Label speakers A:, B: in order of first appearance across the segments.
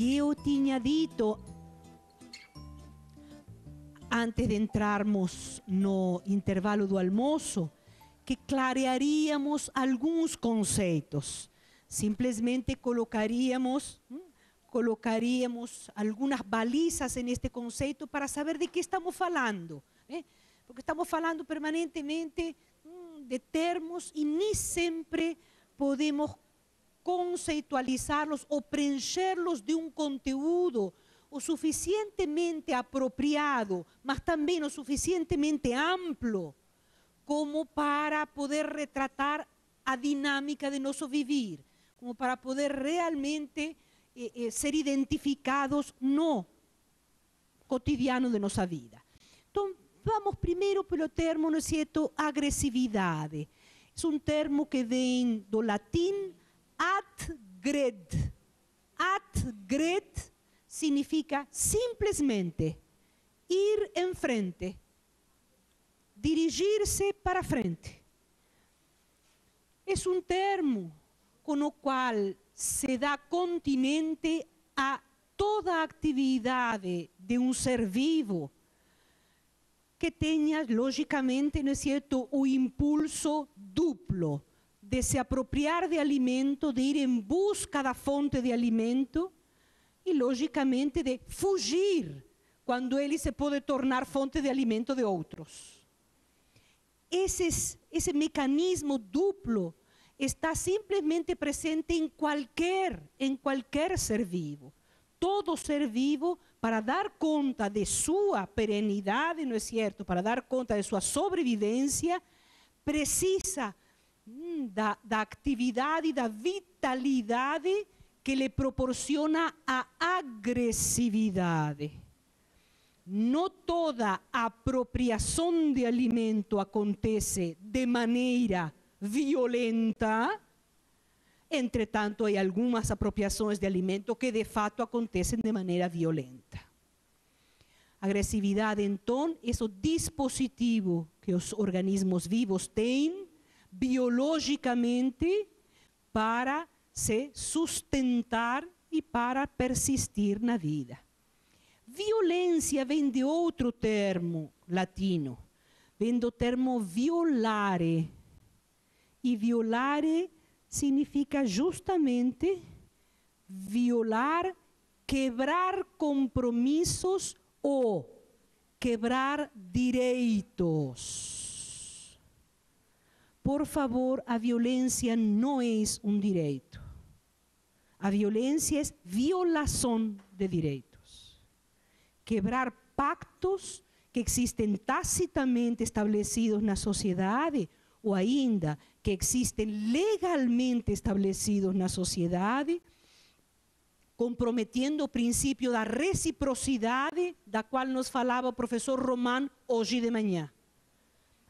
A: E eu tinha dito, antes de entrarmos no intervalo do almoço, que clarearíamos alguns conceitos. Simplesmente colocaríamos algumas balizas neste conceito para saber de que estamos falando. Porque estamos falando permanentemente de termos e nem sempre podemos conceitualizá-los ou preencherlos de um conteúdo o suficientemente apropriado, mas também o suficientemente amplo, como para poder retratar a dinâmica de nosso viver, como para poder realmente ser identificados no cotidiano de nossa vida. Então, vamos primeiro pelo termo, não é certo, agressividade. É um termo que vem do latim ad-gred. Ad-gred significa simplesmente ir em frente, dirigir-se para frente. É um termo com o qual se dá continente a toda a atividade de um ser vivo que tenha, logicamente, não é certo, o impulso duplo de se apropriar de alimento, de ir em busca da fonte de alimento e, logicamente, de fugir quando ele se pode tornar fonte de alimento de outros. Esse mecanismo duplo está simplesmente presente em qualquer ser vivo. Todo ser vivo, para dar conta de sua perenidade, não é certo? Para dar conta de sua sobrevivência, precisa da atividade e da vitalidade que lhe proporciona a agressividade. Não toda apropriação de alimento acontece de maneira violenta. Entretanto, há algumas apropriações de alimento que de fato acontecem de maneira violenta. A agressividade, então, é o dispositivo que os organismos vivos têm biologicamente para se sustentar e para persistir na vida. Violência vem de outro termo latino, vem do termo violare. E violare significa justamente violar, quebrar compromissos ou quebrar direitos. Por favor, a violência não é um direito. A violência é violação de direitos. Quebrar pactos que existem tacitamente estabelecidos na sociedade ou ainda que existem legalmente estabelecidos na sociedade, comprometendo o princípio da reciprocidade, da qual nos falava o professor Román hoje de manhã.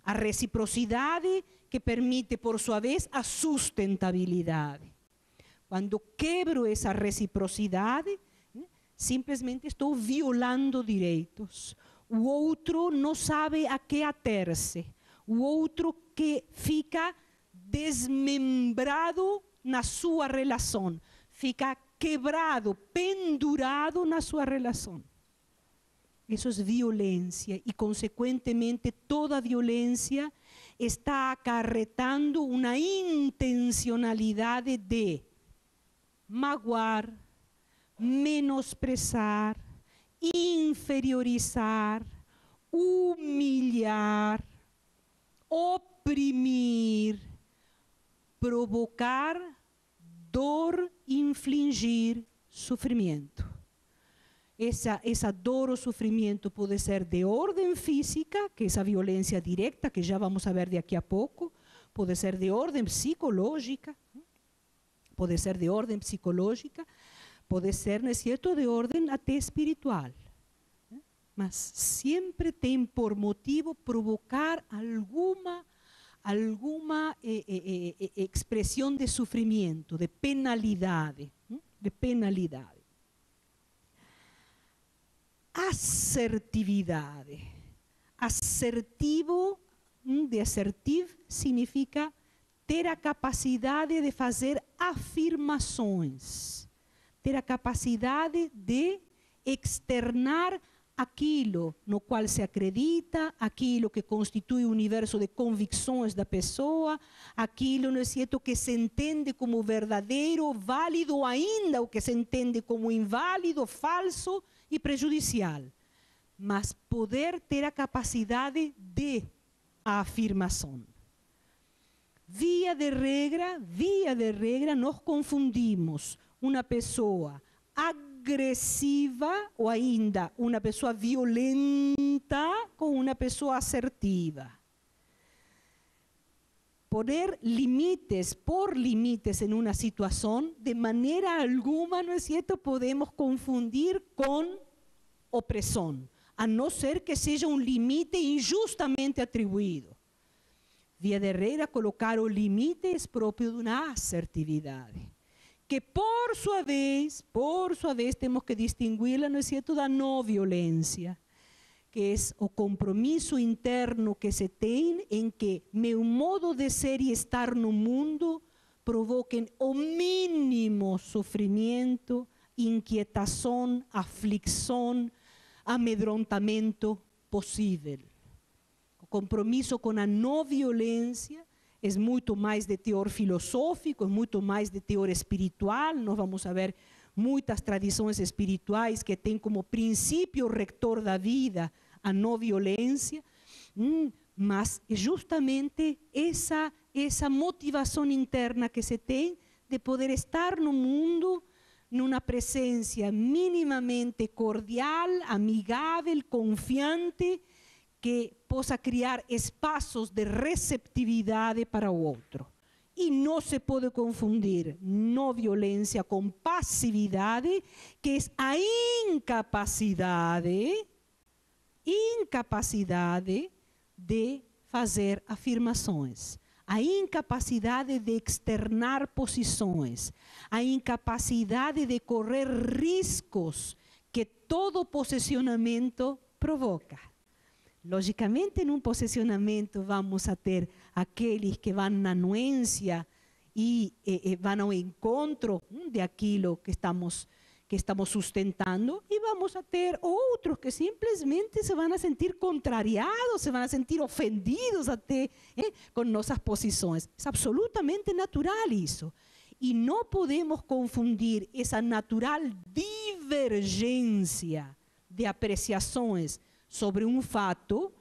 A: A reciprocidade que permite, por sua vez, a sustentabilidade. Quando quebro essa reciprocidade, simplesmente estou violando direitos. O outro não sabe a que ater-se. O outro que fica desmembrado na sua relação, fica quebrado, pendurado na sua relação. Isso é violência e, consequentemente, toda violência está acarretando uma intencionalidade de magoar, menosprezar, inferiorizar, humilhar, oprimir, provocar dor, infligir sofrimento. Essa dor ou sofrimento pode ser de ordem física, que é essa violência direta, que já vamos ver daqui a pouco, pode ser de ordem psicológica, pode ser de ordem psicológica, pode ser, não é certo, de ordem até espiritual. Mas sempre tem por motivo provocar alguma expressão de sofrimento, de penalidade. Assertividade. Assertivo, de assertivo, significa ter a capacidade de fazer afirmações, ter a capacidade de externar aquilo no qual se acredita, aquilo que constitui o universo de convicções da pessoa, aquilo, não é certo, que se entende como verdadeiro, válido, ou ainda o que se entende como inválido, falso e prejudicial. Mas poder ter a capacidade de afirmação. Via de regra, nós confundimos uma pessoa agressiva ou ainda uma pessoa violenta com uma pessoa assertiva. Pôr limites em uma situação, de maneira alguma, não é certo, podemos confundir com opressão, a não ser que seja um limite injustamente atribuído. Via de regra, colocar o limite é próprio de uma assertividade, que por sua vez temos que distingui-la, não é certo, da não violência, que é o compromisso interno que se tem em que meu modo de ser e estar no mundo provoquem o mínimo sofrimento, inquietação, aflição, amedrontamento possível. O compromisso com a não violência é muito mais de teor filosófico, é muito mais de teor espiritual. Nós vamos ver muitas tradições espirituais que têm como princípio rector da vida a não violência, mas é justamente essa motivação interna que se tem de poder estar no mundo numa presença minimamente cordial, amigável, confiante, que possa criar espaços de receptividade para o outro. E não se pode confundir não violência com passividade, que é a incapacidade de fazer afirmações, a incapacidade de externar posições, a incapacidade de correr riscos que todo posicionamento provoca. Logicamente, em um posicionamento vamos a ter aqueles que vão na anuência e vão ao encontro de aquilo que estamos sustentando, e vamos a ter outros que simplesmente se vão a sentir contrariados, se vão a sentir ofendidos até com nossas posições. É absolutamente natural isso. E não podemos confundir essa natural divergência de apreciações sobre um fato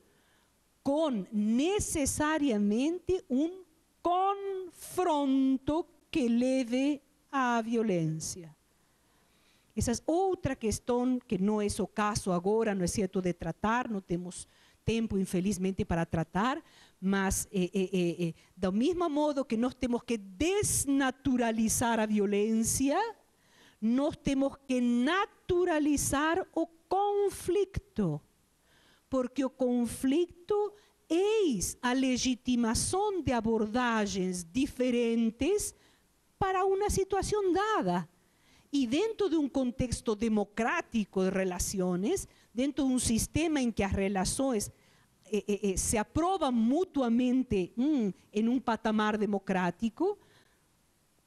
A: com necessariamente um confronto que leve à violência. Essa é outra questão que não é o caso agora, não é certo, de tratar, não temos tempo, infelizmente, para tratar, mas do mesmo modo que nós temos que desnaturalizar a violência, nós temos que naturalizar o conflito, porque o conflito é a legitimação de abordagens diferentes para uma situação dada. E dentro de um contexto democrático de relações, dentro de um sistema em que as relações se aprovam mutuamente em um patamar democrático,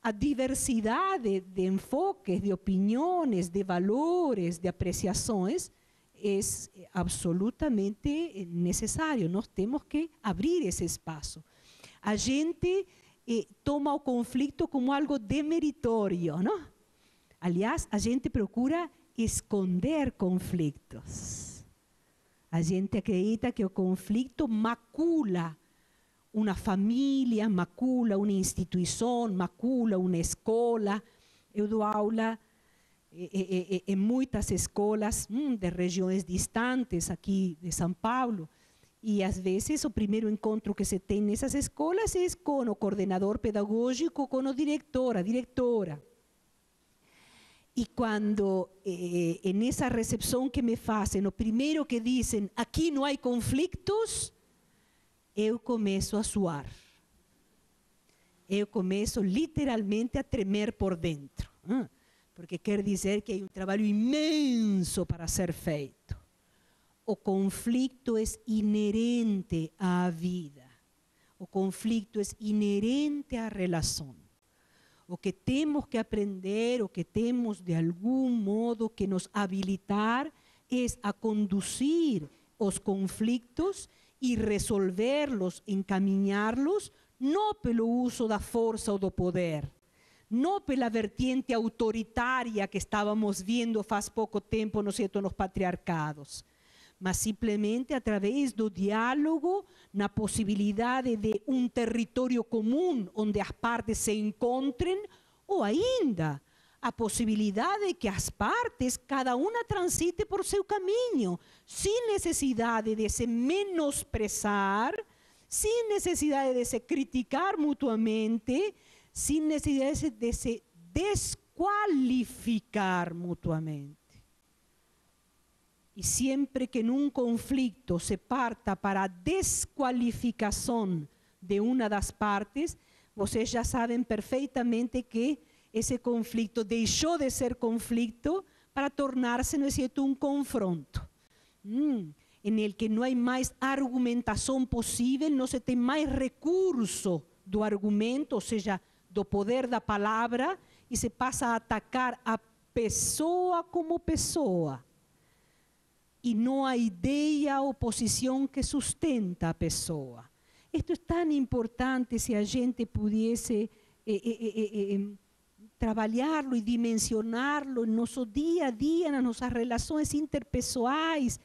A: a diversidade de enfoques, de opiniões, de valores, de apreciações é absolutamente necessário. Nós temos que abrir esse espaço. A gente toma o conflito como algo demeritório, não? Aliás, a gente procura esconder conflitos. A gente acredita que o conflito macula uma família, macula uma instituição, macula uma escola. Eu dou aula em muitas escolas de regiões distantes aqui de São Paulo, e às vezes o primeiro encontro que se tem nessas escolas é com o coordenador pedagógico, com o diretor, a diretora. E quando, nessa recepção que me fazem, o primeiro que dizem, aqui não há conflitos, eu começo a suar. Eu começo literalmente a tremer por dentro. Porque quer dizer que há um trabalho imenso para ser feito. O conflito é inerente à vida. O conflito é inerente à relação. o que temos que aprender, o que temos de algum modo que nos habilitar, é a conduzir os conflitos e resolverlos, encaminhá-los, não pelo uso da força ou do poder, não pela vertiente autoritária que estávamos vendo faz pouco tempo, não é certo, nos patriarcados, mas simplesmente através do diálogo, na possibilidade de um território comum onde as partes se encontrem, ou ainda a possibilidade de que as partes, cada uma transite por seu caminho, sem necessidade de se menosprezar, sem necessidade de se criticar mutuamente, sem necessidade de se desqualificar mutuamente. E sempre que num conflito se parta para a desqualificação de uma das partes, vocês já sabem perfeitamente que esse conflito deixou de ser conflito para tornar-se, não é certo, um confronto. Em el que não há mais argumentação possível, não se tem mais recurso do argumento, ou seja, do poder da palavra, e se passa a atacar a pessoa como pessoa. E não a ideia ou posição que sustenta a pessoa. Isto é tão importante se a gente pudesse trabalhá-lo e dimensioná-lo no nosso dia a dia, nas nossas relações interpessoais,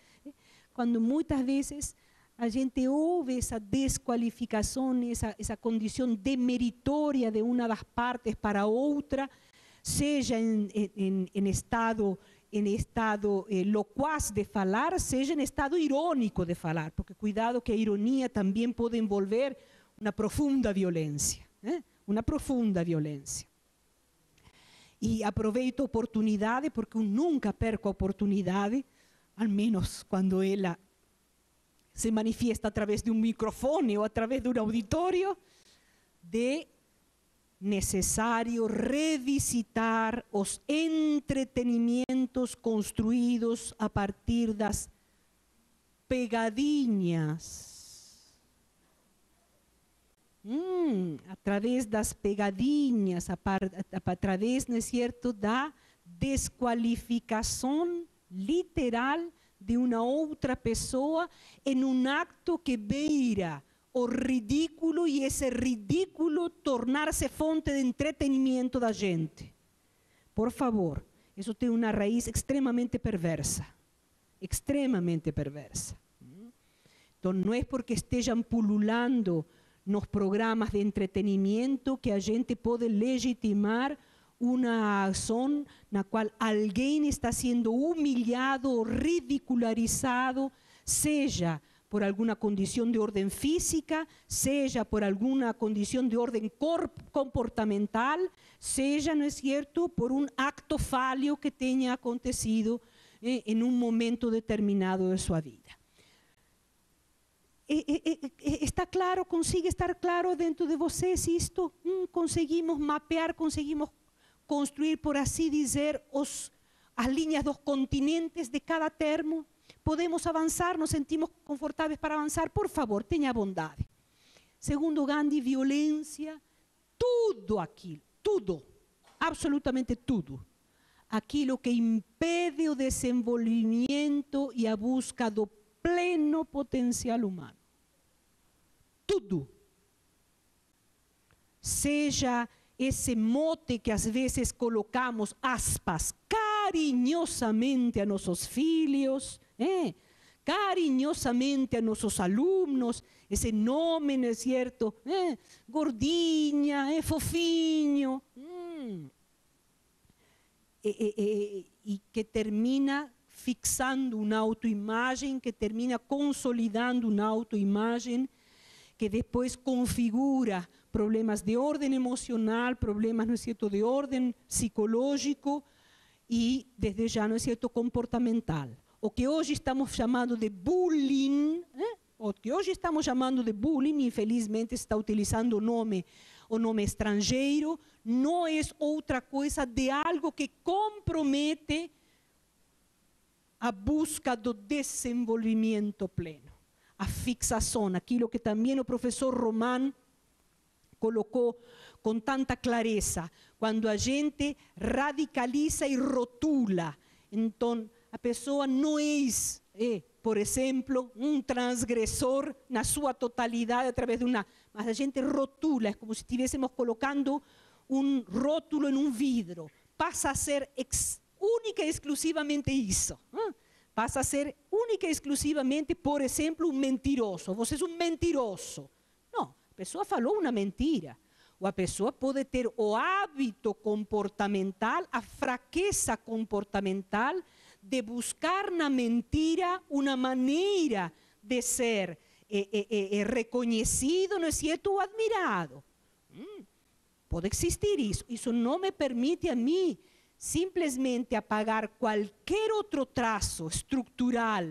A: quando muitas vezes a gente ouve essa desqualificação, essa condição demeritória de uma das partes para a outra, seja em estado loquaz de falar, seja em estado irônico de falar, porque cuidado que a ironia também pode envolver uma profunda violência, uma profunda violência. E aproveito a oportunidade, porque eu nunca perco a oportunidade, al menos quando ela se manifiesta através de um microfone ou através de um auditório, de necessário revisitar os entretenimentos construídos a partir das pegadinhas. Através das pegadinhas, através, não é certo, da desqualificação literal de uma outra pessoa em um acto que beira o ridículo e esse ridículo tornar-se fonte de entretenimento da gente. Por favor, isso tem uma raiz extremamente perversa. Extremamente perversa. Então, não é porque estejam pululando nos programas de entretenimento que a gente pode legitimar uma ação na qual alguém está sendo humilhado ou ridicularizado, seja por alguma condição de ordem física, seja por alguma condição de ordem comportamental, seja, não é certo, por um acto falho que tenha acontecido em um momento determinado de sua vida. Está claro, consigue estar claro dentro de vocês isto? Conseguimos mapear, conseguimos construir, por assim dizer, as linhas dos continentes de cada termo? Podemos avançar, nos sentimos confortáveis para avançar? Por favor, tenha bondade. Segundo Gandhi, violência, tudo aquilo, tudo, absolutamente tudo, aquilo que impede o desenvolvimento e a busca do pleno potencial humano. Tudo. Seja esse mote que às vezes colocamos, aspas, carinhosamente a nossos filhos, carinhosamente a nossos alunos, esse nome, não é certo? Gordinha, fofinho. E que termina fixando uma autoimagem, que termina consolidando uma autoimagem, que depois configura problemas de ordem emocional, problemas, não é certo, de ordem psicológico e, desde já, não é certo, comportamental. O que hoje estamos chamando de bullying, infelizmente está utilizando o nome estrangeiro, não é outra coisa de algo que compromete a busca do desenvolvimento pleno. A fixação, aquilo que também o professor Roman colocou com tanta clareza, quando a gente radicaliza e rotula. Então, a pessoa não é, por exemplo, transgressor na sua totalidade através de uma... Mas a gente rotula, é como se estivéssemos colocando rótulo em vidro. Passa a ser única e exclusivamente isso. Passa a ser única e exclusivamente, por exemplo, mentiroso. Você é mentiroso. Não, a pessoa falou uma mentira. Ou a pessoa pode ter o hábito comportamental, a fraqueza comportamental de buscar na mentira uma maneira de ser reconhecido, não é certo, ou admirado. Pode existir isso. Isso não me permite a mim simplesmente apagar qualquer outro traço estrutural,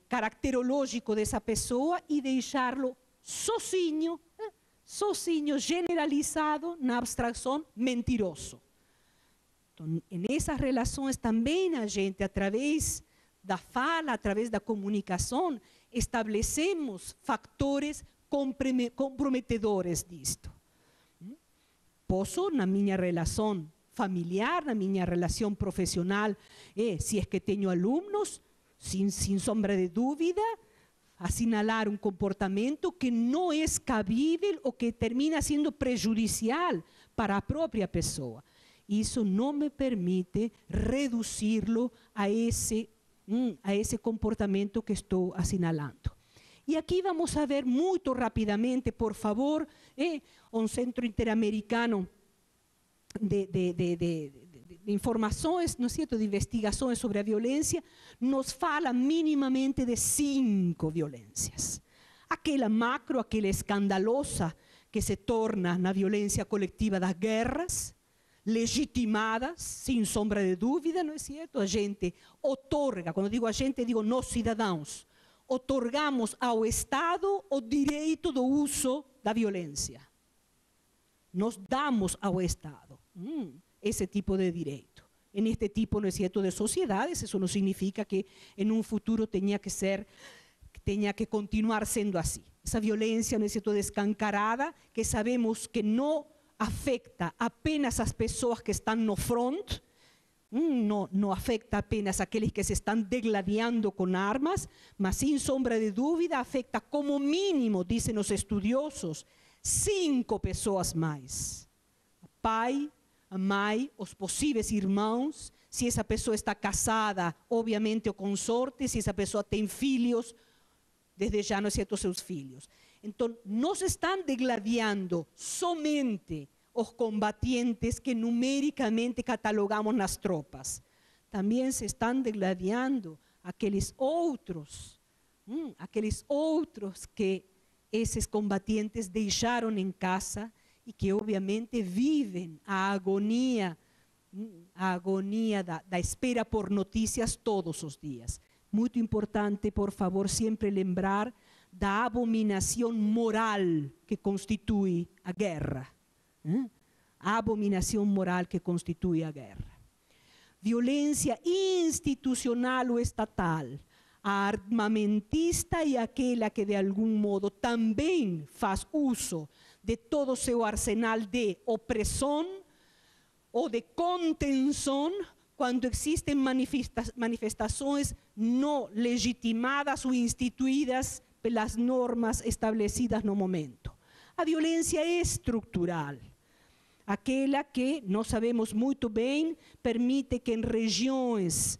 A: caracterológico dessa pessoa e deixá-lo sozinho, generalizado na abstração mentiroso. Então, nessas relações também a gente, através da fala, através da comunicação, estabelecemos fatores comprometedores disto. Posso, na minha relação familiar, na minha relação profissional, se é que tenho alunos, sem sombra de dúvida, assinalar um comportamento que não é cabível ou que termina sendo prejudicial para a própria pessoa. Isso não me permite reduzi-lo a esse comportamento que estou assinalando. E aqui vamos a ver muito rapidamente, por favor, um Centro Interamericano de informações, não é certo, de investigações sobre a violência, nos fala minimamente de 5 violências. Aquela macro, aquela escandalosa, que se torna na violência coletiva das guerras, legitimadas, sem sombra de dúvida, não é certo? A gente otorga, quando digo a gente, digo nós cidadãos, otorgamos ao Estado o direito do uso da violência. Nós damos ao Estado esse tipo de direito. En este tipo, ¿no es cierto?, de sociedades, eso no significa que en un futuro tenía que continuar siendo así. Esa violencia, ¿no es cierto?, descancarada, que sabemos que no afecta apenas a las personas que están no front, no afecta apenas a aquellos que se están degladiando con armas, mas sin sombra de dúvida afecta como mínimo, dicen los estudiosos, 5 pessoas mais. Pai, a mãe, os possíveis irmãos, se essa pessoa está casada, obviamente o consorte, se essa pessoa tem filhos, desde já, não é certo, seus filhos. Então, não se estão degladiando somente os combatientes que numericamente catalogamos nas tropas. Também se estão degladiando aqueles outros que esses combatientes deixaram em casa e que obviamente vivem a agonia da espera por notícias todos os dias. Muito importante, por favor, sempre lembrar da abominação moral que constitui a guerra. A abominação moral que constitui a guerra. Violência institucional ou estatal, a armamentista e aquela que de algum modo também faz uso de todo o seu arsenal de opressão ou de contenção quando existem manifestações não legitimadas ou instituídas pelas normas estabelecidas no momento. A violência é estrutural, aquela que, nós sabemos muito bem, permite que em regiões,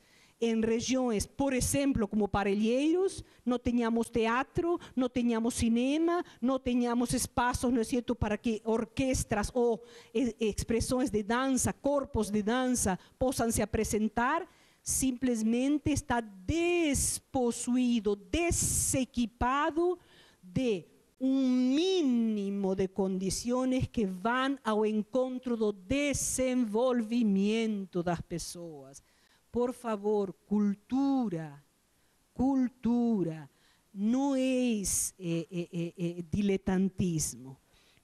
A: por exemplo, como Parelheiros, não tenhamos teatro, não tenhamos cinema, não tenhamos espaços, não é certo, para que orquestras ou expressões de dança, corpos de dança possam se apresentar. Simplesmente está despossuído, desequipado de mínimo de condições que vão ao encontro do desenvolvimento das pessoas. Por favor, cultura, não é diletantismo.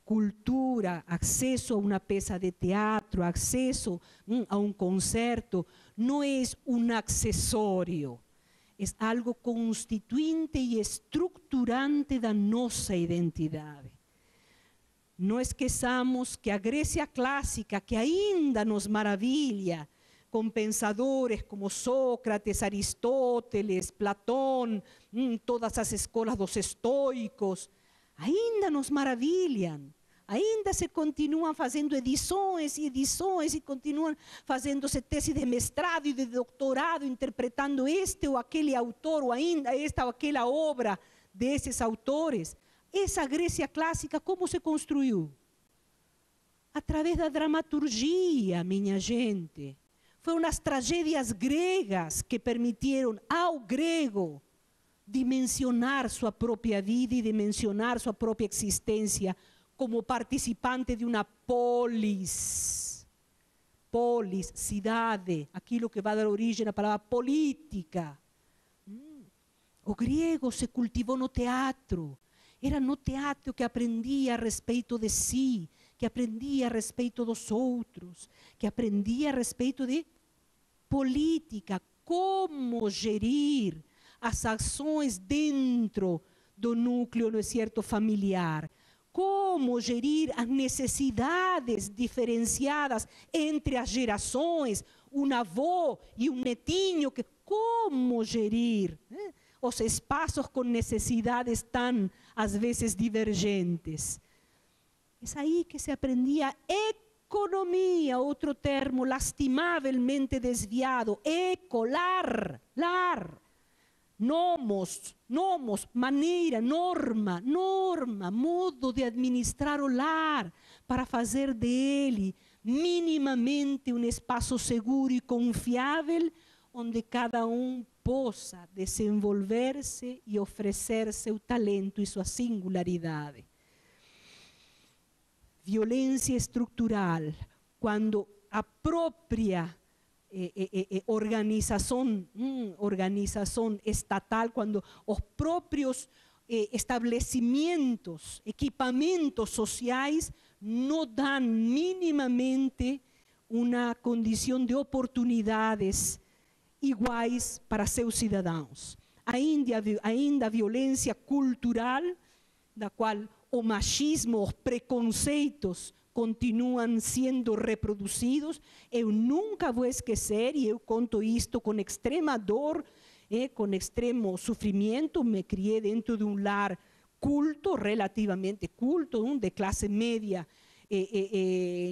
A: Cultura, acesso a uma peça de teatro, acesso a um concerto, não é um acessório, é algo constituinte e estruturante da nossa identidade. Não esqueçamos que a Grécia clássica, que ainda nos maravilha, com pensadores como Sócrates, Aristóteles, Platão, todas as escolas dos estoicos, ainda nos maravilham. Ainda se continuam fazendo edições e edições e continuam fazendo-se tese de mestrado e de doutorado, interpretando este ou aquele autor, ou ainda esta ou aquela obra desses autores. Essa Grécia clássica, como se construiu? Através da dramaturgia, minha gente. Foram as tragédias gregas que permitiram ao grego dimensionar sua própria vida e dimensionar sua própria existência como participante de uma polis. Polis, cidade, aquilo que vai dar origem à palavra política. O grego se cultivou no teatro. Era no teatro que aprendia a respeito de si, que aprendia a respeito dos outros, que aprendia a respeito de política, como gerir as ações dentro do núcleo, não é certo, familiar, como gerir as necessidades diferenciadas entre as gerações, um avô e um netinho, como gerir os espaços com necessidades tão, às vezes, divergentes. É aí que se aprendia economia, outro termo lastimavelmente desviado, lar, nomos, maneira, norma, modo de administrar o lar, para fazer dele minimamente um espaço seguro e confiável, onde cada possa desenvolver-se e oferecer seu talento e sua singularidade. Violência estrutural, quando a própria organização estatal, quando os próprios estabelecimentos, equipamentos sociais não dão minimamente uma condição de oportunidades iguais para seus cidadãos. Ainda a violência cultural, da qual o machismo, os preconceitos continuam sendo reproduzidos. Eu nunca vou esquecer, e eu conto isto com extrema dor, com extremo sofrimento. Me criei dentro de um lar culto, relativamente culto, de classe média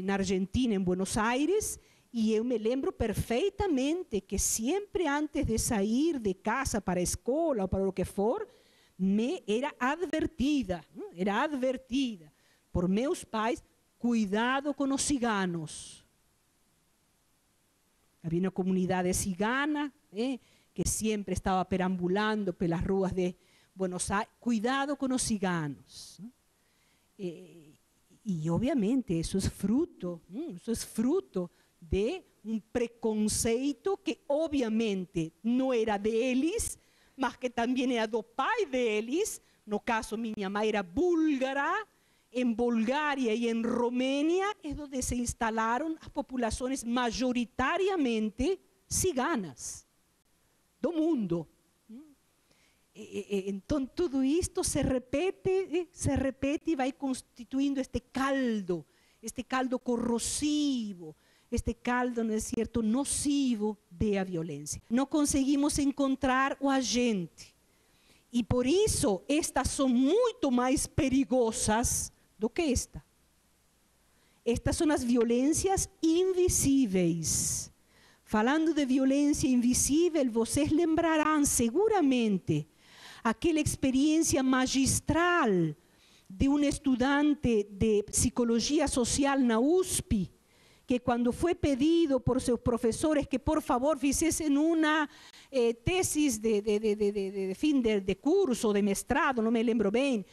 A: na Argentina, em Buenos Aires, e eu me lembro perfeitamente que sempre antes de sair de casa para a escola ou para o que for, era advertida por meus pais: cuidado com os ciganos. Havia uma comunidade cigana que sempre estava perambulando pelas ruas de Buenos Aires. Cuidado com os ciganos. E obviamente isso é fruto de um preconceito que obviamente não era deles, mas que também era do pai deles. No caso, minha mãe era búlgara. Em Bulgária e em Romênia é onde se instalaram as populações majoritariamente ciganas do mundo. Então tudo isto se repete e vai constituindo este caldo corrosivo, este caldo, não é certo, nocivo da violência. Não conseguimos encontrar o agente. E por isso estas são muito mais perigosas do que esta. Estas são as violências invisíveis. Falando de violência invisível, vocês lembrarão seguramente aquela experiência magistral de um estudante de psicologia social na USP, que quando foi pedido por seus professores que por favor fizessem uma tesis de fim de curso, de mestrado, não me lembro bem,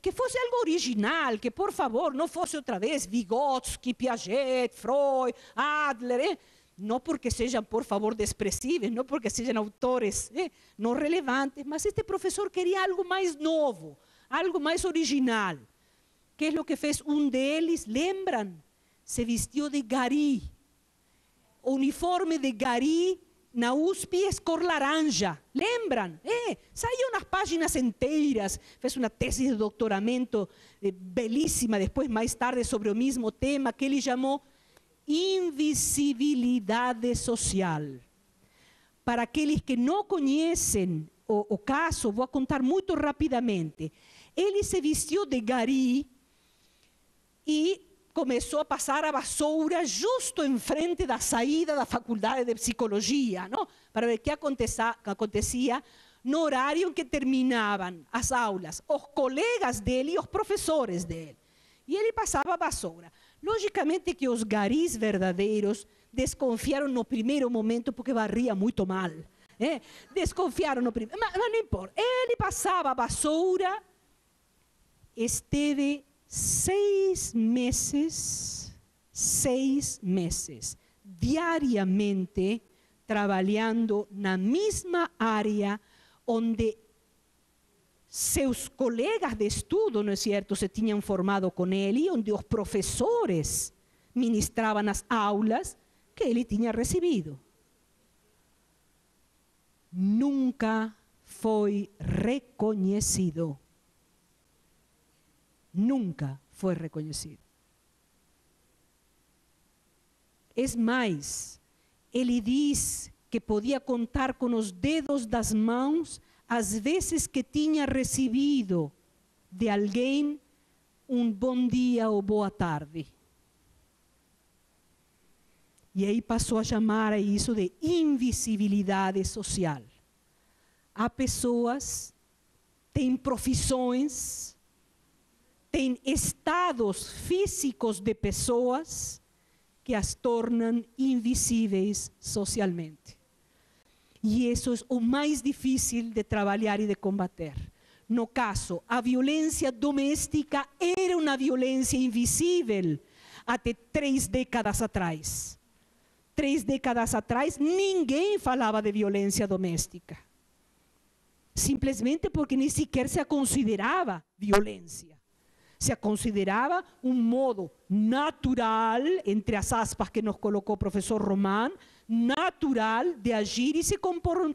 A: que fosse algo original, que por favor não fosse outra vez Vygotsky, Piaget, Freud, Adler, não porque sejam, por favor, desprezíveis, não porque sejam autores não relevantes, mas este professor queria algo mais novo, algo mais original. Que é o que fez um deles? Lembram? Se vestiu de gari. O uniforme de gari na USP es cor laranja, lembram? Saíam nas páginas inteiras, fez uma tese de doutoramento belíssima, depois mais tarde sobre o mesmo tema, que ele chamou invisibilidade social. Para aqueles que não conhecem o caso, vou contar muito rapidamente. Ele se vestiu de gari e começou a passar a vassoura justo em frente da saída da faculdade de psicologia, não? Para ver o que acontecia no horário em que terminavam as aulas, os colegas dele e os professores dele. E ele passava a vassoura. Logicamente que os garis verdadeiros desconfiaram no primeiro momento porque varria muito mal. Desconfiaram no primeiro, mas não importa. Ele passava a vassoura, esteve 6 meses, diariamente, trabalhando na mesma área onde seus colegas de estudo, não é certo, se tinham formado com ele, onde os professores ministravam as aulas que ele tinha recebido. Nunca foi reconhecido. Nunca foi reconhecido. É mais, ele diz que podia contar com os dedos das mãos as vezes que tinha recebido de alguém um bom dia ou boa tarde. E aí passou a chamar isso de invisibilidade social. Há pessoas, têm profissões, tem estados físicos de pessoas que as tornam invisíveis socialmente. E isso é o mais difícil de trabalhar e de combater. No caso, a violência doméstica era uma violência invisível até 3 décadas atrás. 3 décadas atrás, ninguém falava de violência doméstica. Simplesmente porque nem sequer se a considerava violência. Se a considerava um modo natural, entre as aspas que nos colocou o professor Román, natural de agir e se comportar,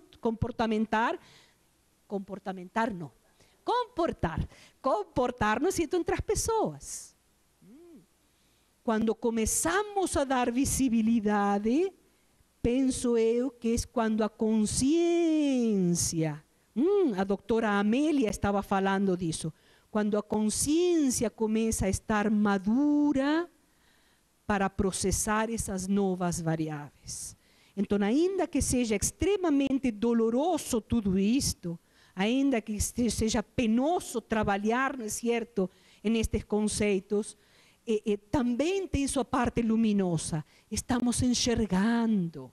A: no cierto, entre as pessoas. Quando começamos a dar visibilidade, penso eu que é quando a consciência, a doutora Amélia estava falando disso, quando a consciência começa a estar madura para processar essas novas variáveis. Então, ainda que seja extremamente doloroso tudo isto, ainda que seja penoso trabalhar, não é certo, nestes conceitos, também tem sua parte luminosa. Estamos enxergando,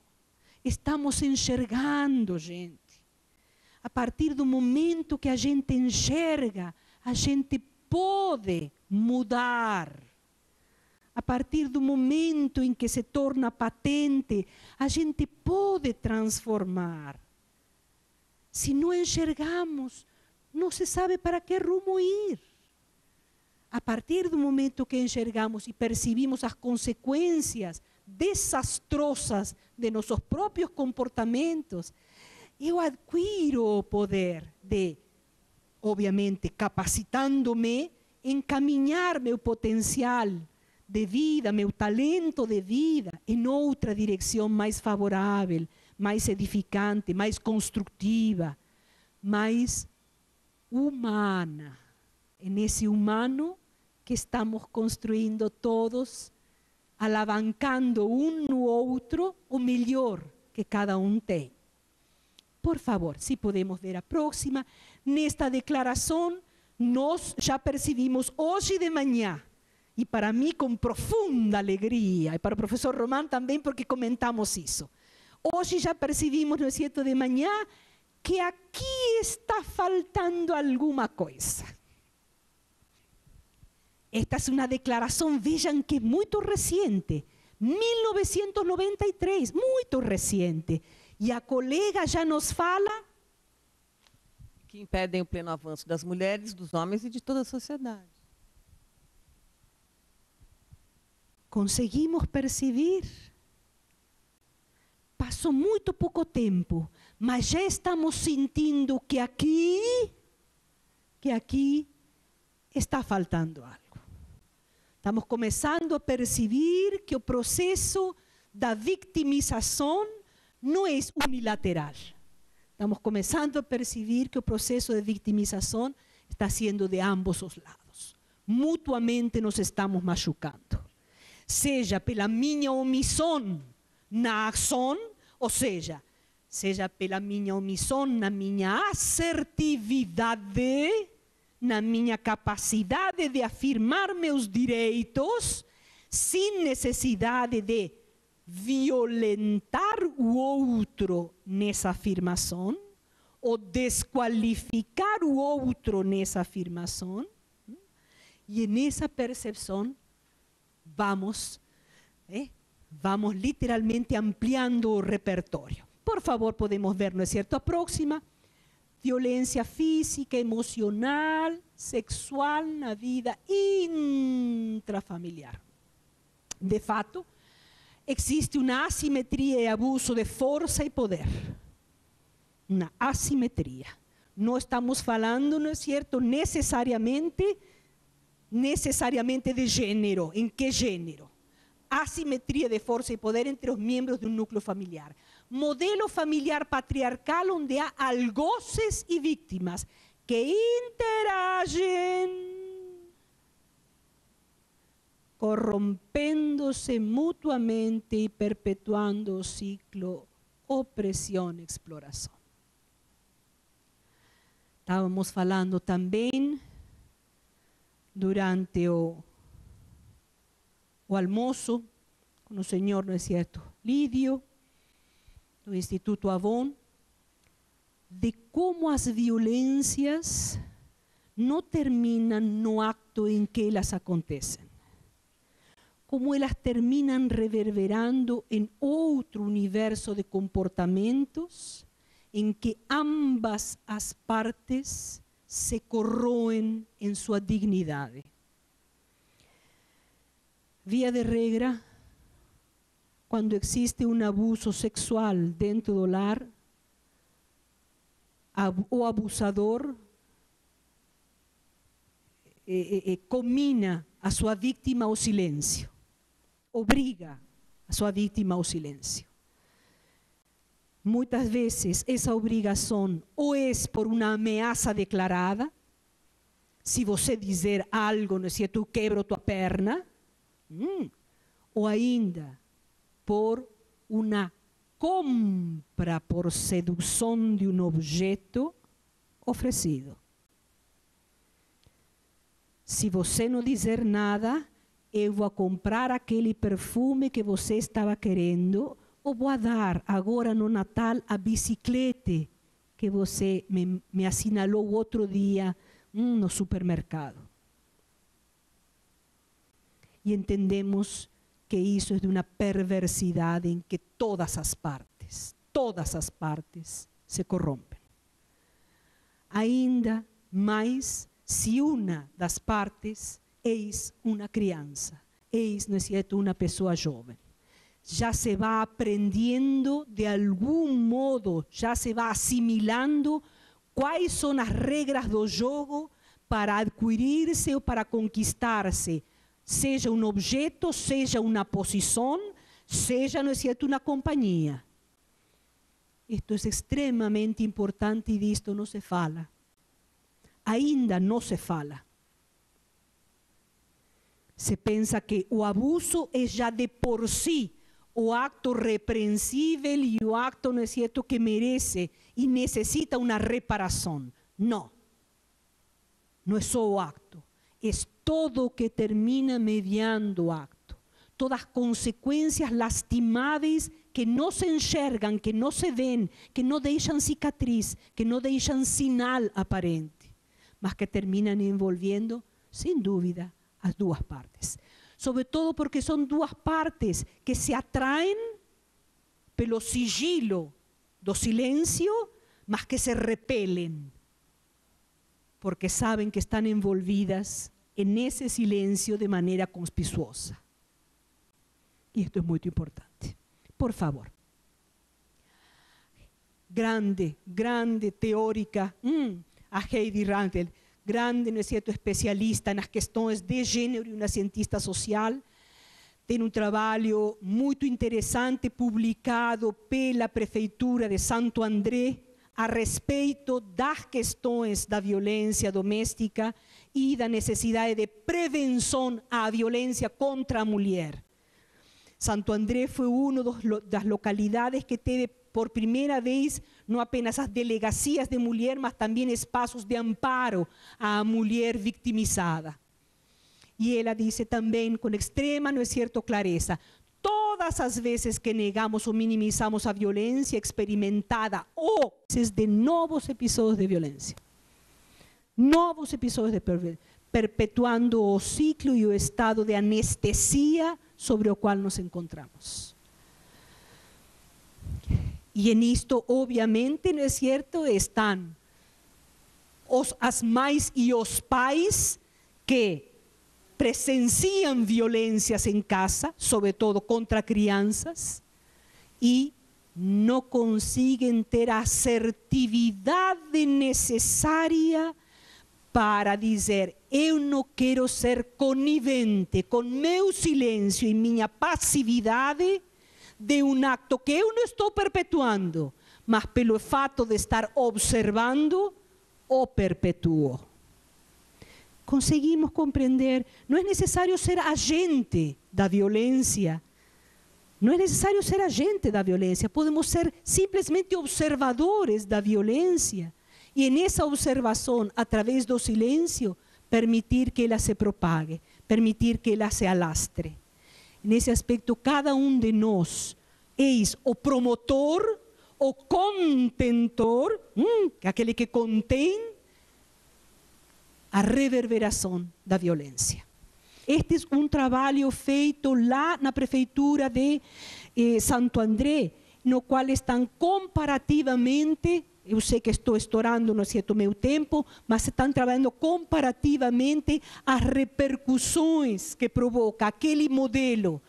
A: gente. A partir do momento que a gente enxerga, a gente pode mudar. A partir do momento em que se torna patente, a gente pode transformar. Se não enxergamos, não se sabe para que rumo ir. A partir do momento que enxergamos e percebemos as consequências desastrosas de nossos próprios comportamentos, eu adquiro o poder de, obviamente, capacitando-me, encaminhar meu potencial de vida, meu talento de vida, em outra direção mais favorável, mais edificante, mais construtiva, mais humana. É nesse humano que estamos construindo todos, alavancando um no outro o melhor que cada um tem. Por favor, se podemos ver a próxima. Nesta declaração, nós já percebimos hoje de manhã, e para mim com profunda alegria, e para o professor Román também, porque comentamos isso. Hoje já percebimos, não é certo, de manhã, que aqui está faltando alguma coisa. Esta é uma declaração, vejam que é muito recente, 1993, muito recente. E a colega já nos fala
B: que impedem o pleno avanço das mulheres, dos homens e de toda a sociedade.
A: Conseguimos perceber? passou muito pouco tempo, mas já estamos sentindo que aqui está faltando algo. Estamos começando a perceber que o processo da vitimização não é unilateral. Estamos começando a perceber que o processo de vitimização está sendo de ambos os lados. Mutuamente nos estamos machucando. Seja pela minha omissão na ação, ou seja pela minha omissão na minha assertividade, na minha capacidade de afirmar meus direitos, sem necessidade de violentar o outro nessa afirmação, ou desqualificar o outro nessa afirmação. E nessa percepção, vamos literalmente ampliando o repertório. Por favor, podemos ver, ¿no es cierto? A próxima, violência física, emocional, sexual na vida intrafamiliar. De fato, existe uma assimetria e abuso de força e poder. Uma assimetria. Não estamos falando, ¿no es cierto?, necessariamente de gênero. ¿En que gênero? Asimetria de força e poder entre os membros de um núcleo familiar. Modelo familiar patriarcal onde há algozes e vítimas que interagem, corrompendo-se mutuamente e perpetuando o ciclo opressão-exploração. Estávamos falando também durante o almoço com o senhor, não é certo, Lídio, do Instituto Avon, de como as violências não terminam no acto em que elas acontecem. Como elas terminam reverberando em outro universo de comportamentos em que ambas as partes se corroem em sua dignidade. Via de regra, quando existe um abuso sexual dentro do lar, o abusador comina a sua vítima ao silêncio, obriga a sua vítima ao silêncio. Muitas vezes essa obrigação ou é por uma ameaça declarada, se você dizer algo, não é certo, eu quebro tua perna, ou ainda por uma compra por sedução de um objeto oferecido. Se você não dizer nada, eu vou comprar aquele perfume que você estava querendo, ou vou dar agora no Natal a bicicleta que você me assinalou outro dia no supermercado. E entendemos que isso é de uma perversidade em que todas as partes se corrompem. Ainda mais se uma das partes eis uma criança, eis, não é certo, uma pessoa jovem. Já se vai aprendendo de algum modo, já se vai assimilando quais são as regras do jogo para adquirir-se ou para conquistar-se, seja um objeto, seja uma posição, seja, não é certo, uma companhia. Isto é extremamente importante e disto não se fala. Ainda não se fala. Se pensa que o abuso é já de por si o acto repreensível e o acto, não é certo, que merece e necessita uma reparação. Não. Não é só o acto. É todo o que termina mediando o acto. Todas as consequências lastimáveis que não se enxergam, que não se veem, que não deixam cicatriz, que não deixam sinal aparente, mas que terminam envolvendo, sem dúvida, as duas partes. Sobretudo porque são duas partes que se atraem pelo sigilo do silêncio, mas que se repelem, porque sabem que estão envolvidas nesse silêncio de maneira conspicuosa. E isto é muito importante. Por favor. grande, grande teórica, a Heidi Randel, grande, não é certo, especialista nas questões de gênero e uma cientista social. Tem um trabalho muito interessante publicado pela Prefeitura de Santo André a respeito das questões da violência doméstica e da necessidade de prevenção à violência contra a mulher. Santo André foi uma das localidades que teve por primeira vez não apenas as delegacias de mulher, mas também espaços de amparo à mulher vitimizada. E ela disse também com extrema, não é certo, clareza, todas as vezes que negamos ou minimizamos a violência experimentada ou de novos episódios de violência, novos episódios de violência, perpetuando o ciclo e o estado de anestesia sobre o qual nos encontramos. E en isto, obviamente, não é certo, estão as mães e os pais que presenciam violências em casa, sobretudo contra crianças, e não conseguem ter a assertividade necessária para dizer: eu não quero ser conivente com meu silêncio e minha passividade de um acto que eu não estou perpetuando, mas pelo fato de estar observando, o perpetuo. Conseguimos compreender, não é necessário ser agente da violência, não é necessário ser agente da violência, podemos ser simplesmente observadores da violência e nessa observação, através do silêncio, permitir que ela se propague, permitir que ela se alastre. Nesse aspecto, cada um de nós é o promotor, o contentor, aquele que contém a reverberação da violência. Este é um trabalho feito lá na Prefeitura de Santo André, no qual estão comparativamente, eu sei que estou estourando, não é certo, meu tempo, mas estão trabalhando comparativamente as repercussões que provoca aquele modelo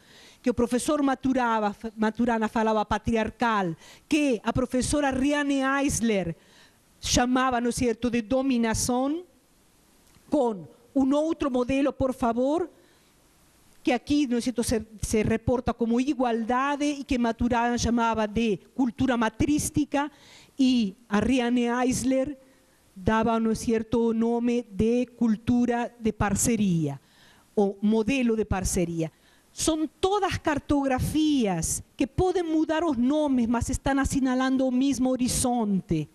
A: que o professor Maturana falava patriarcal, que a professora Riane Eisler chamava, não é certo, de dominação, com um outro modelo, por favor, que aqui, não é certo, se reporta como igualdade e que Maturana chamava de cultura matrística, e a Riane Eisler dava, não é certo, o nome de cultura de parceria, o modelo de parceria. São todas cartografias que podem mudar os nomes, mas estão assinalando o mesmo horizonte.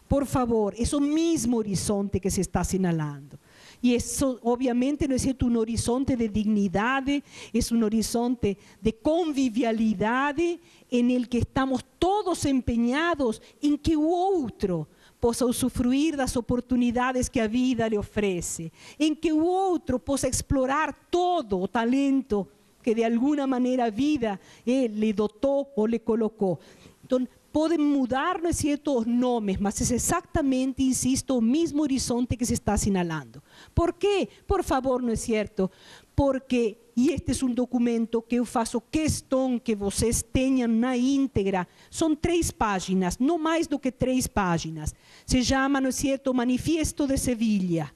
A: Por favor, é o mesmo horizonte que se está assinalando. E isso, obviamente, não é um horizonte de dignidade, é um horizonte de convivialidade, em el que estamos todos empenhados em que o outro possa usufruir das oportunidades que a vida lhe oferece, em que o outro possa explorar todo o talento que de alguma maneira a vida lhe dotou ou lhe colocou. Então, podem mudar, não é certo, os nomes, mas é exatamente, insisto, o mesmo horizonte que se está assinalando. Por quê? Por favor, não é certo? Porque, e este é um documento que eu faço questão que vocês tenham na íntegra, são 3 páginas, não mais do que 3 páginas. Se chama, não é certo, Manifiesto de Sevilha.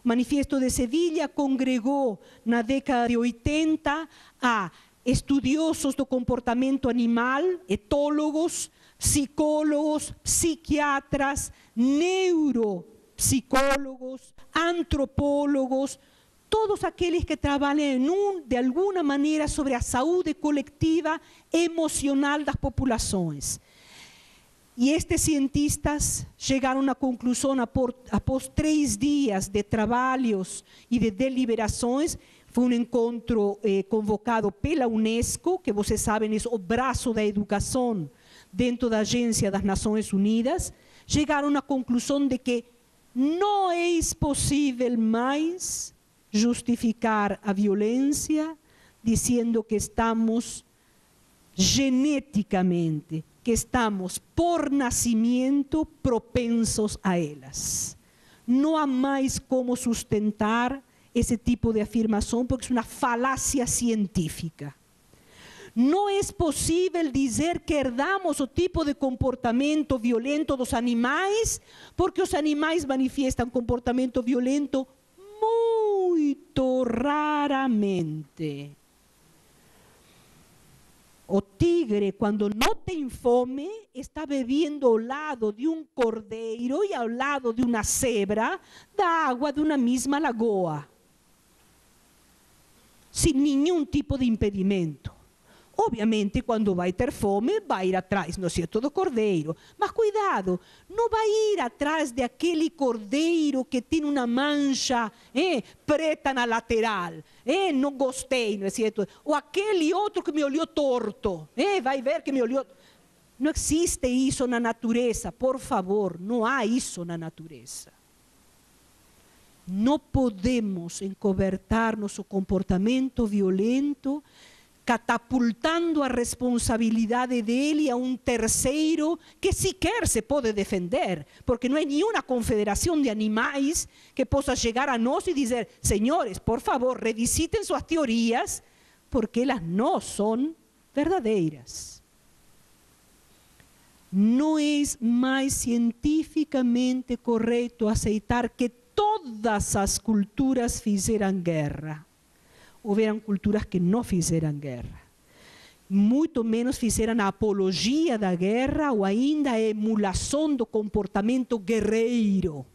A: O Manifiesto de Sevilha congregou na década de 80 a estudiosos do comportamento animal, etólogos, psicólogos, psiquiatras, neuropsicólogos, antropólogos, todos aqueles que trabalham de alguma maneira sobre a saúde coletiva emocional das populações. E estes cientistas chegaram à conclusão, após 3 dias de trabalhos e de deliberações, foi um encontro convocado pela Unesco, que vocês sabem é o braço da educação dentro da Agência das Nações Unidas, chegaram à conclusão de que não é possível mais justificar a violência dizendo que estamos geneticamente, que estamos por nascimento propensos a elas. Não há mais como sustentar esse tipo de afirmação porque é uma falácia científica. Não é possível dizer que herdamos o tipo de comportamento violento dos animais, porque os animais manifestam comportamento violento muito raramente. O tigre, quando não tem fome, está bebendo ao lado de um cordeiro e ao lado de uma zebra da água de uma mesma lagoa, sem nenhum tipo de impedimento. Obviamente, quando vai ter fome, vai ir atrás, não é certo, do cordeiro. Mas cuidado, não vai ir atrás de aquele cordeiro que tem uma mancha preta na lateral. Não gostei, não é certo? Ou aquele outro que me olhou torto. Vai ver que me olhou... Não existe isso na natureza, por favor, não há isso na natureza. Não podemos encobertar nosso comportamento violento catapultando a responsabilidade dele a um terceiro que sequer se pode defender, porque não há nenhuma confederação de animais que possa chegar a nós e dizer: senhores, por favor, revisitem suas teorias, porque elas não são verdadeiras. Não é mais cientificamente correto aceitar que todas as culturas fizeram guerra. Houveram culturas que não fizeram guerra. Muito menos fizeram a apologia da guerra ou ainda a emulação do comportamento guerreiro.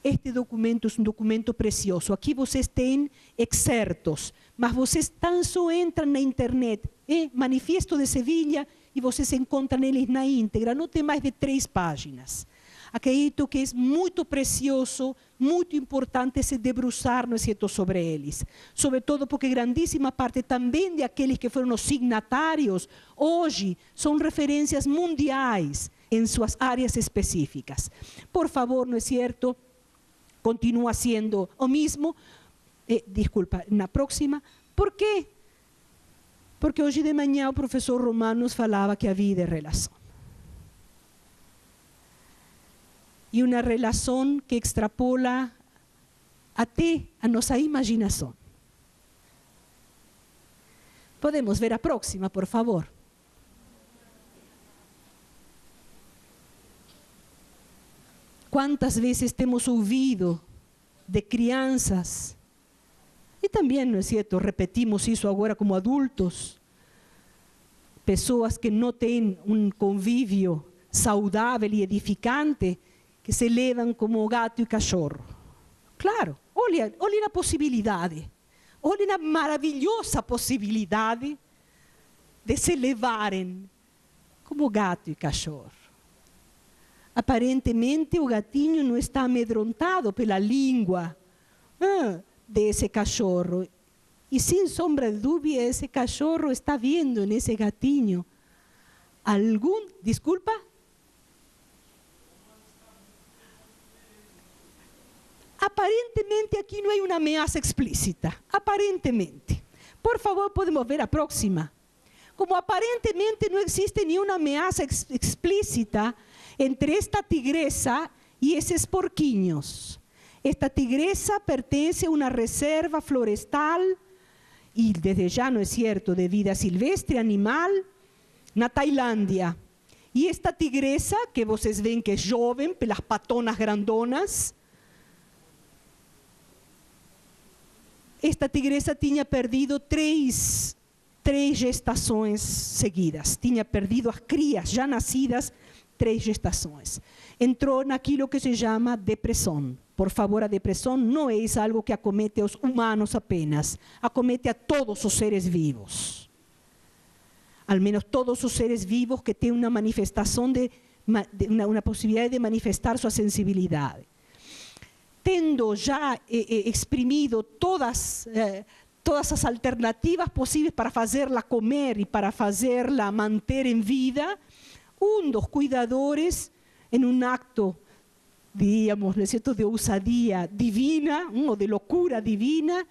A: Este documento é um documento precioso. Aqui vocês têm excertos, mas vocês tão só entram na internet, Manifesto de Sevilha, e vocês encontram eles na íntegra. Não tem mais de 3 páginas. Acredito que é muito precioso, muito importante se debruçar, não é certo, sobre eles. Sobretudo porque grandíssima parte também de aqueles que foram os signatários, hoje são referências mundiais em suas áreas específicas. Por favor, não é certo, continua sendo o mesmo, desculpa, na próxima. Por quê? Porque hoje de manhã o professor Romanos falava que a vida é relação. E uma relação que extrapola até a nossa imaginação. Podemos ver a próxima, por favor. Quantas vezes temos ouvido de crianças, e também, não é certo, repetimos isso agora como adultos, pessoas que não têm um convívio saudável e edificante, que se levam como gato e cachorro. Claro, olhem a possibilidade, olhem a maravilhosa possibilidade de se levarem como gato e cachorro. Aparentemente o gatinho não está amedrontado pela língua desse cachorro. E sem sombra de dúvida, esse cachorro está vendo nesse gatinho algum... Desculpa? Aparentemente aqui não é uma ameaça explícita. Aparentemente. Por favor, podemos ver a próxima. Como aparentemente não existe nenhuma ameaça explícita entre esta tigresa e esses porquinhos. Esta tigresa pertence a uma reserva florestal e desde já, não é certo, de vida silvestre, animal, na Tailândia. E esta tigresa, que vocês veem que é jovem, pelas patonas grandonas, esta tigresa tinha perdido três gestações seguidas. Tinha perdido as crias já nascidas, 3 gestações. Entrou naquilo que se chama depressão. Por favor, a depressão não é algo que acomete aos humanos apenas. Acomete a todos os seres vivos. Al menos todos os seres vivos que têm uma manifestação, uma possibilidade de manifestar sua sensibilidade. Tendo já exprimido todas as alternativas possíveis para fazê-la comer e para fazê-la manter em vida, dos cuidadores, em um acto, diríamos, de ousadia divina, ou de loucura divina,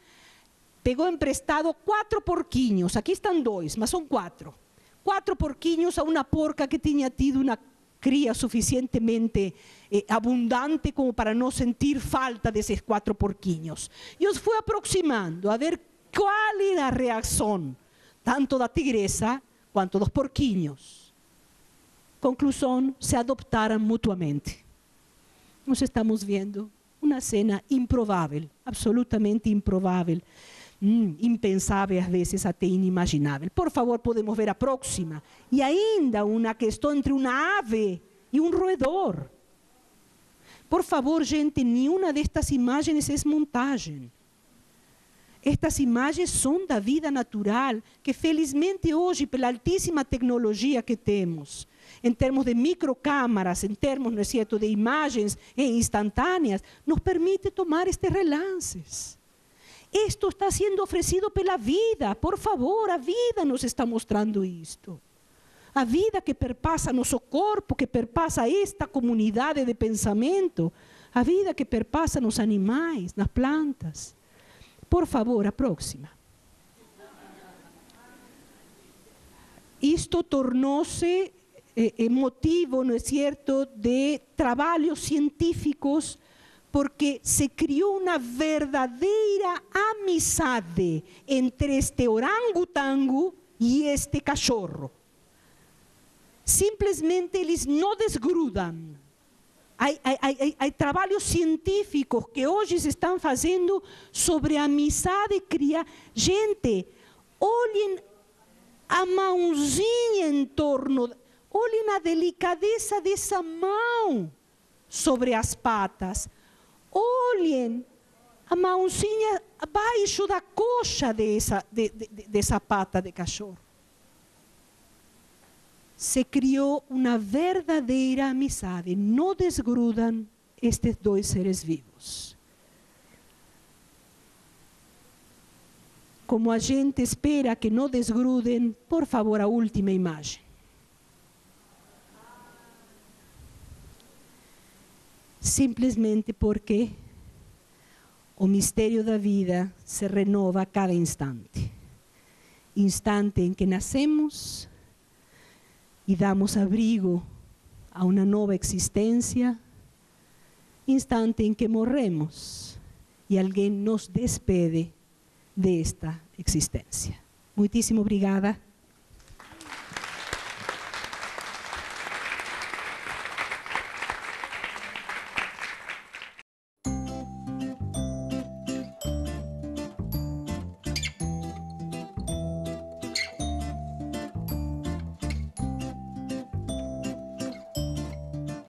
A: pegou emprestado 4 porquinhos. Aqui estão 2, mas são 4. 4 porquinhos a uma porca que tinha tido uma cria suficientemente abundante como para não sentir falta desses 4 porquinhos. E os foi aproximando a ver qual era a reação tanto da tigresa quanto dos porquinhos. Conclusão, se adoptaram mutuamente. Nós estamos vendo uma cena improvável, absolutamente improvável, impensável, às vezes até inimaginável. Por favor, podemos ver a próxima. E ainda uma questão entre uma ave e um roedor. Por favor, gente, nenhuma destas imagens é montagem. Estas imagens são da vida natural, que felizmente hoje, pela altíssima tecnologia que temos, em termos de microcâmaras, em termos, não é certo, de imagens instantâneas, nos permite tomar estes relances. Isto está sendo oferecido pela vida, por favor, a vida nos está mostrando isto. A vida que perpassa nosso corpo, que perpassa esta comunidade de pensamento, a vida que perpassa nos animais, nas plantas. Por favor, a próxima. Isto tornou-se motivo, não é certo, de trabalhos científicos, porque se criou uma verdadeira amizade entre este orangotango e este cachorro. Simplesmente eles não desgrudam. Há trabalhos científicos que hoje se estão fazendo sobre a amizade criar. Gente, olhem a mãozinha em torno, olhem a delicadeza dessa mão sobre as patas. Olhem a mãozinha abaixo da coxa dessa pata de cachorro. Se criou uma verdadeira amizade. Não desgrudam estes dois seres vivos. Como a gente espera que não desgrudem, por favor, a última imagem. Simplesmente porque o mistério da vida se renova a cada instante. Instante em que nascemos e damos abrigo a uma nova existência, instante em que morremos e alguém nos despede desta existência. Muitíssimo obrigada.